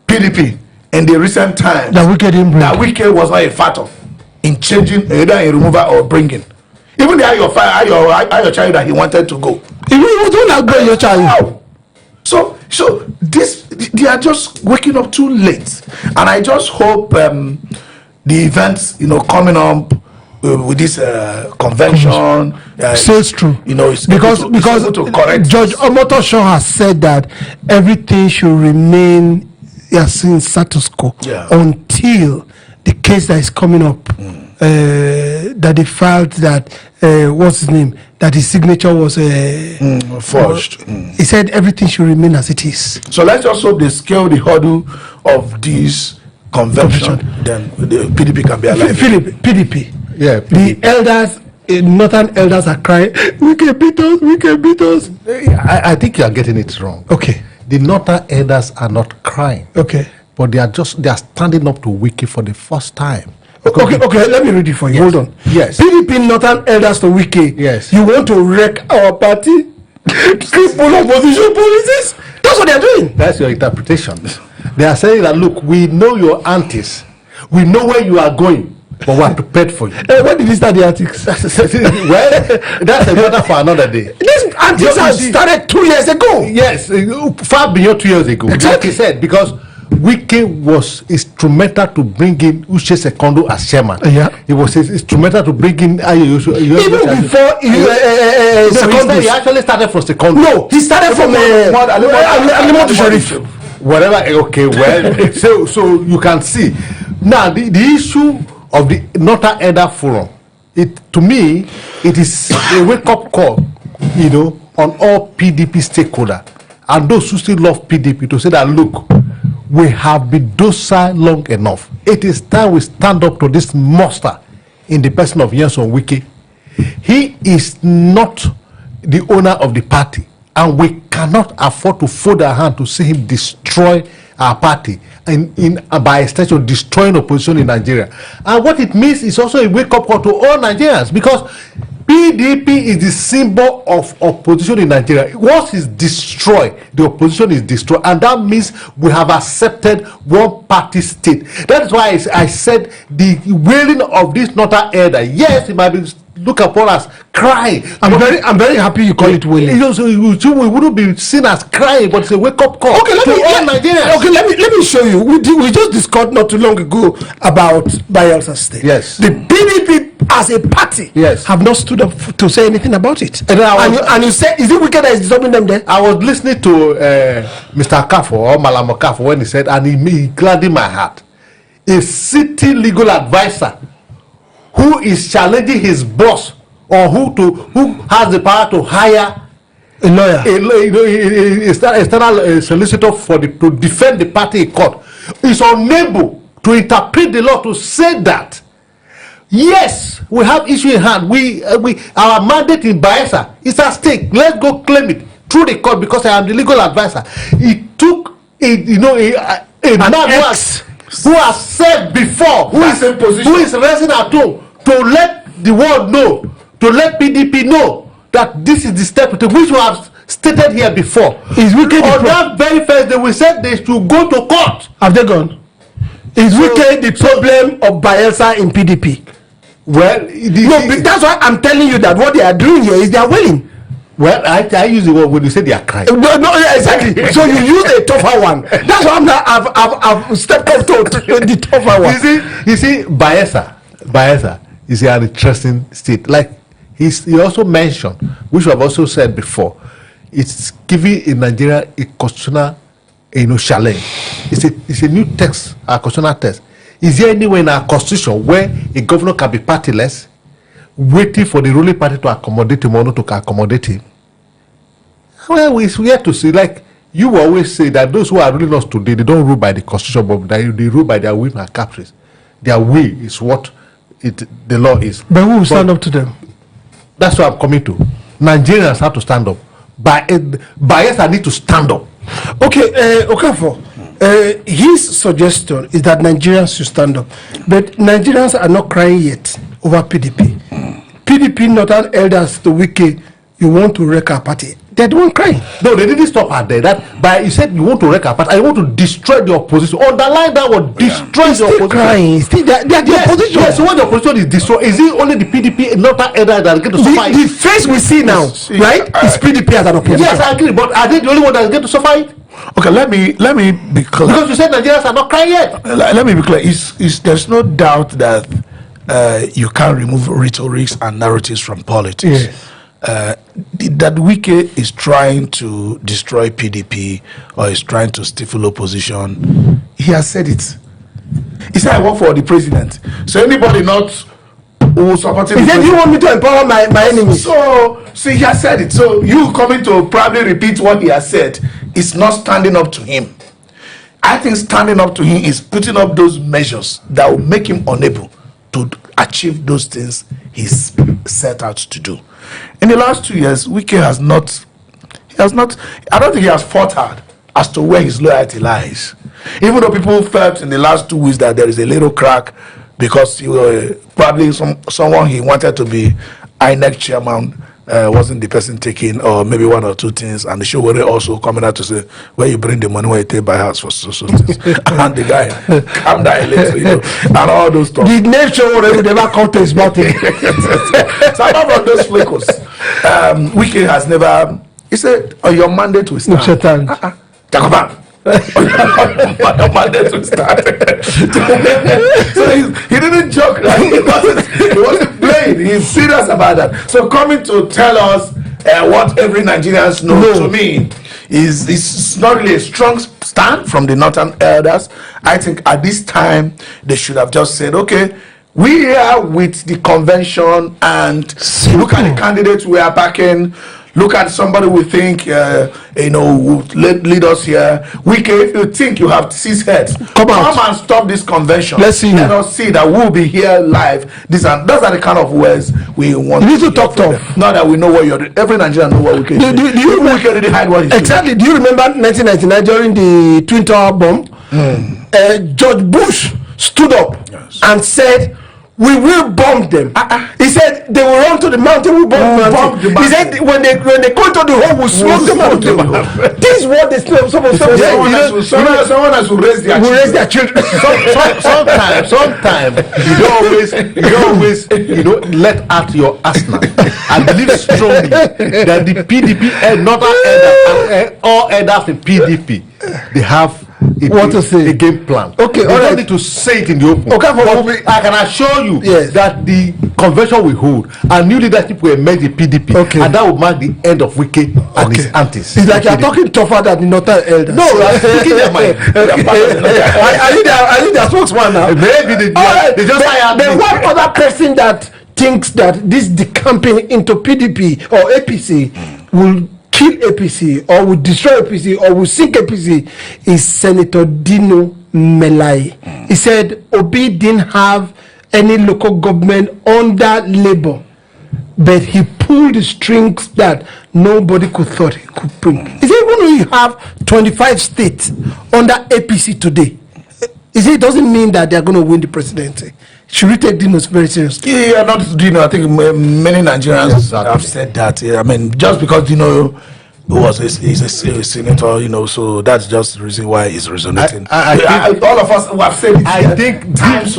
PDP in the recent times that Wike was not a factor in changing either a removal or bringing. Even the your child that he wanted to go. He was the one that got your child. So this, they are just waking up too late, and I just hope the events, coming up with this convention says true. It's because Judge Omotosho has said that everything should remain in status quo until the case that is coming up. That they felt that what's his name, that his signature was forged. He said everything should remain as it is. So let's just hope they scale the hurdle of this convention. Then the PDP can be alive. PDP. Yeah, PDP. The elders, northern elders are crying, we can beat us. I think you are getting it wrong. Okay. The northern elders are not crying. Okay. But they are standing up to Wike for the first time. Okay, let me read it for you. Yes. Hold on. Yes. PDP northern elders to Wike. Yes. You want to wreck our party? Cripple opposition policies? That's what they are doing. That's your interpretation. They are saying that, look, we know your antics. We know where you are going. but we are prepared for you. When did he start the antics? Well, that's a matter for another day. This antics has started 2 years ago. Yes, far beyond 2 years ago. Exactly. Like he said, because Wike was instrumental to bring in Uche Sekondo as chairman. Yeah. He was instrumental to bring in Even before Sekondo. He actually started from Sekondo. No, he started from Alimatu Sharif. Whatever. Okay, well, so you can see now the issue of the Northern Elder Forum. To me, it is a wake-up call, on all PDP stakeholders and those who still love PDP to say that, look, we have been docile long enough. It is time we stand up to this monster in the person of Nyesom Wike. He is not the owner of the party, and we cannot afford to fold our hand to see him destroy our party and by extension destroying opposition in Nigeria. And what it means is also a wake-up call to all Nigerians, because PDP is the symbol of opposition in Nigeria. Once it's destroyed, the opposition is destroyed, and that means we have accepted one-party state. That is why I said the wailing of this Northern Elder, yes, it might be looked upon as crying. I'm very happy you call it wailing. We wouldn't be seen as crying, but it's a wake-up call. Okay, let me show you. We just discussed not too long ago about Bayelsa State. Yes. The PDP as a party have not stood up to say anything about it. And you say, is it Wike that is disturbing them there? I was listening to Mr. Kafo or Malam Kafo when he said, and he gladdened my heart, a city legal advisor who is challenging his boss, or who has the power to hire a lawyer, external solicitor to defend the party in court, is unable to interpret the law to say that yes, we have issue in hand. Our mandate in Bayelsa is at stake. Let's go claim it through the court because I am the legal advisor. It took a man who has said before, who is resting at home, to let the world know, to let PDP know that this is the step which we have stated here before. Is Wike on that very first day we said they should go to court. Have they gone? Is Wike the problem of Bayelsa in PDP? Well, that's why I'm telling you that what they are doing here is they are willing. Well, I use the word when you say they are crying. No, exactly. So you use a tougher one. That's why I've stepped up to the tougher one. You see, Bayelsa is an interesting state. Like he also mentioned, which we have also said before, it's giving in Nigeria a constitutional, challenge. It's a new text, a constitutional text. Is there anywhere in our constitution where a governor can be partyless, waiting for the ruling party to accommodate him or not to accommodate him? Well, we have to see, like you always say that those who are ruling us today, they don't rule by the constitution, but they rule by their whim and caprice. Their will is what the law is. But who will stand up to them? That's what I'm coming to. Nigerians have to stand up. Bayelsa need to stand up. Okay, Okafor. His suggestion is that Nigerians should stand up, but Nigerians are not crying yet over PDP. PDP, Northern Elders to Wike, you want to wreck our party. They're the one crying. No, they didn't stop at there. But you said you want to wreck our party. I want to destroy the opposition. Underline that word, destroy the opposition. Crying. They're the opposition. Yes, so when the opposition is destroyed, is it only the PDP, Northern Elders that get to suffer it? The face we see now, right, is PDP as an opposition. Yes, I agree, but are they the only one that get to suffer it? Okay, let me be clear. Because you said Nigerians are not crying yet. Let me be clear. There's no doubt that you can't remove rhetorics and narratives from politics. Yes. That Wike is trying to destroy PDP or is trying to stifle opposition, he has said it. He said, I work for the president. So anybody not who supporting he said, you want me to empower my enemies? So he has said it. So you coming to probably repeat what he has said is not standing up to him. I think standing up to him is putting up those measures that will make him unable to achieve those things he's set out to do. In the last 2 years, Wike has not, I don't think he has fought hard as to where his loyalty lies. Even though people felt in the last 2 weeks that there is a little crack because he was probably someone he wanted to be INEC chairman wasn't the person taking, or maybe one or two things, and the show were also coming out to say, where you bring the money, where you take by house for so things. And the guy, calm down later, and all those stuff. The name show would never come to his mouth. So apart from those flickers, Wiki has never, he said, on your mandate to start. Jacoban. Your mandate to start. So he didn't joke, right? He wasn't playing. He's serious about that. So coming to tell us what every Nigerians know, to me is not really a strong stand from the Northern elders. I think at this time they should have just said, okay, we are with the convention, and look at the candidates we are backing. Look at somebody we think will lead us here. If you think you have 6 heads, come and stop this convention. Let's see. Let us see that we'll be here live. Those are the kind of words we want. You need to talk tough. Now that we know what you're doing. Every Nigerian know what we can do. Do you really hide what he's exactly doing? Do you remember 1999 during the Twin Tower bomb? George Bush stood up and said, we will bomb them. He said they will run to the mountain. We bomb the mountain. He said when they go to the hole, we'll smoke them out. This is what they say. Someone else will raise their children. Sometimes you always let out your arsenal. I believe strongly that the PDP, not all elders in PDP, they have a game plan. Okay, they don't need to say it in the open. Okay, but I can assure you that the convention we hold and new leadership will emerge in PDP, and that will mark the end of Wike and his aunties. It's like you're talking tougher than the Northern elders. No, I'm speaking their mind. Are you their spokesman now? Maybe they just hired me. The one other person that thinks that this decamping into PDP or APC will kill APC or will destroy APC or will sink APC is Senator Dino Melai. He said Obi didn't have any local government under Labour, but he pulled the strings that nobody could thought he could bring. He said even though you have 25 states under APC today, he said it doesn't mean that they are going to win the presidency. Should we take Dino very seriously? Yeah, not Dino. I think many Nigerians have said that. Yeah, I mean, just because Dino he's a senator, so that's just the reason why it's resonating. I think all of us who have said it. I think times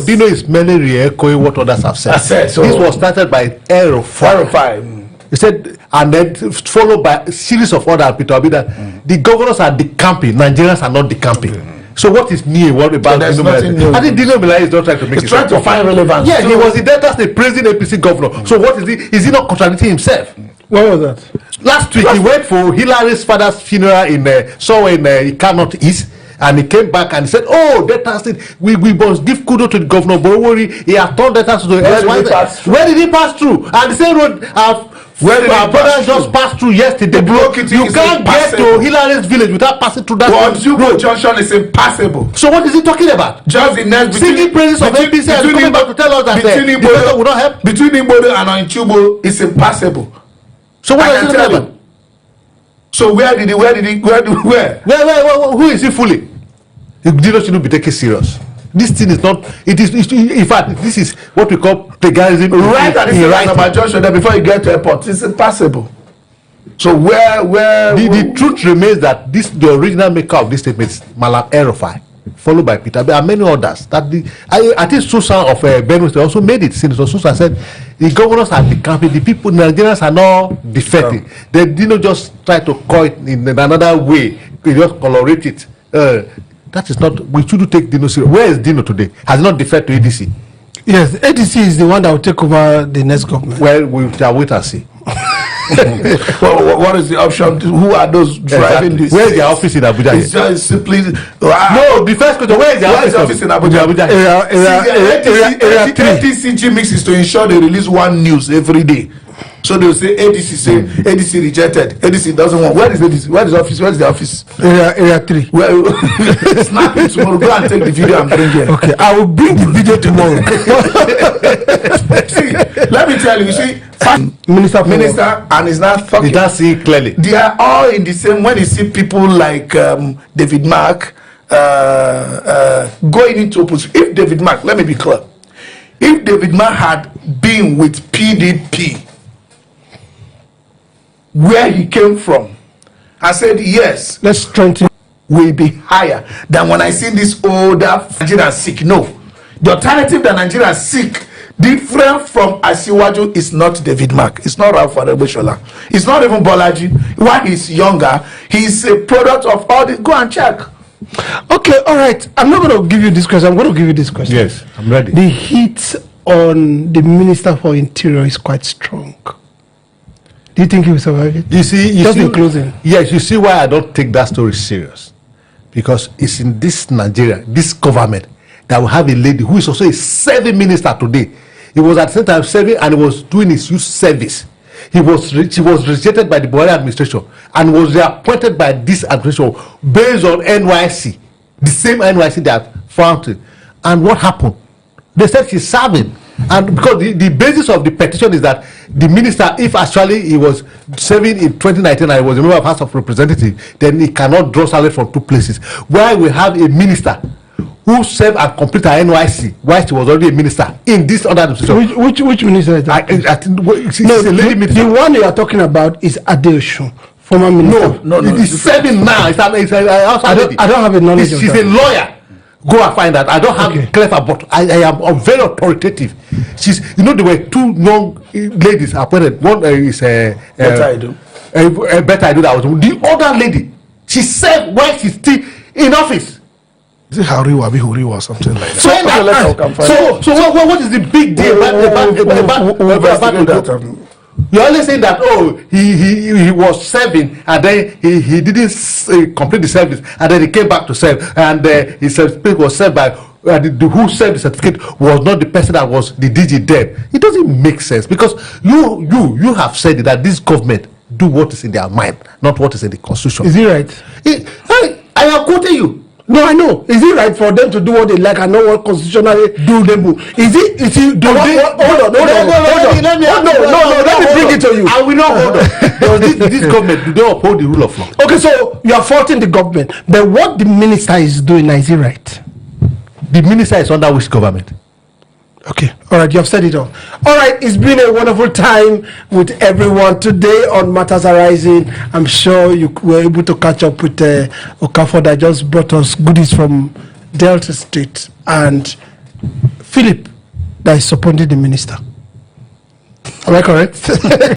Dino is mainly re-echoing what others have said. So this was started by Erufai. He said, and then followed by a series of other Peter Obi that the governors are decamping, Nigerians are not decamping. So what is new? What about Dino Melai? I think Dino Melai is not trying to make it. He's trying to find relevance. Yeah, he was the Delta State president APC governor. So what is he? Is he not contradicting himself? What was that? Last week he went for Hillary's father's funeral in Ikano East, and he came back and said, "Oh, Delta State, we must give kudos to the governor Borowori. He has turned Delta State to Where did he pass through? And the same road where our brother just passed through yesterday. You can't get to Hillary's village without passing through that road. Junction is impassable. So what is he talking about? Just the next singing praises of APC and coming back to tell us that the governor will not help. Between Igbodo and Onchubo, it's impassable. So what is he talking about? So where? Who is he fooling? Dino shouldn't be taken serious. This thing is not. It is. In fact, this is what we call plagiarism. Right at the junction there before you get to airport, it's impossible. So where the truth remains that the original maker of this statement is Malam Erufai, followed by Peter. There are many others. I think Susan of Benue also made it. Senator Susan said the governors are decamping, the people, Nigerians are not defecting. They didn't just try to call it in another way. They just colorate it. That is not. We should take Dino seriously. Where is Dino today? Has he not deferred to ADC? Yes, ADC is the one that will take over the next government. Well, we shall wait and see. Well, what is the option? Who are those driving this? Where is their office in Abuja? It's just simply. No, the first question. Where is their office in Abuja? APC mixes to ensure they release one news every day. So they will say ADC say ADC rejected. ADC doesn't want. Where is ADC? Where is the office? Where is the office? Area 3. Well, snap it tomorrow. Go and take the video and bring it. Okay, I will bring the video tomorrow. See, let me tell you. You see, minister, and he's not talking. He does see clearly. They are all in the same. When you see people like David Mark going into opposition, if David Mark, let me be clear, if David Mark had been with PDP, where he came from and said, yes, Let's strengthen. will be higher than when I see this older Nigerian sick. No. The alternative that Nigerians seek, different from Asiwaju, is not David Mark. It's not Ralph Adegbeshola. It's not even Bolaji. While he's younger, he's a product of all this. Go and check. Okay, all right. I'm not going to give you this question. I'm going to give you this question. Yes, I'm ready. The heat on the Minister for Interior is quite strong. Do you think he will survive it? You see, Just in closing. Yes, you see why I don't take that story serious. Because it's in this Nigeria, this government, that will have a lady who is also a serving minister today. He was at the same time serving and he was doing his youth service. She was rejected by the Buhari administration and was reappointed by this administration based on NYC, the same NYC that found it. And what happened? They said she's serving. And because the basis of the petition is that the minister, if actually he was serving in 2019 and he was a member of House of Representatives, then he cannot draw salary from two places. Where we have a minister who served and completed her NYC while she was already a minister in this other administration. Which minister is that? I think No, a lady minister. the one you are talking about is Adeosun, former minister. No. It is serving now. It's an I don't have a knowledge of She's that. a lawyer. Go and find that. I don't have Okay. clever, but I am very authoritative. She's, there were two young ladies appointed. One is Better I do. Better I do that. Was the other lady. She served while she's still in office. Is it Huriwa or something like that? So what is the big deal about that. You're only saying that he was serving and then he didn't complete the service and then he came back to serve and his certificate was served by the who served the certificate was not the person that was the DG then. It doesn't make sense because you have said that this government do what is in their mind, not what is in the constitution. Is he right? I am quoting you. No, I know. Is it right for them to do what they like and not what constitutionally do them? Is it? Hold on. Let me bring it to you. I will not hold on. Because this government do not uphold the rule of law. Okay, so you are faulting the government, but what the minister is doing, is he right? The minister is under which government? Okay, all right, you have said it all. All right, it's been a wonderful time with everyone today on Matters Arising. I'm sure you were able to catch up with Okafor that just brought us goodies from Delta State, and Philip that is supporting the minister. Am I correct?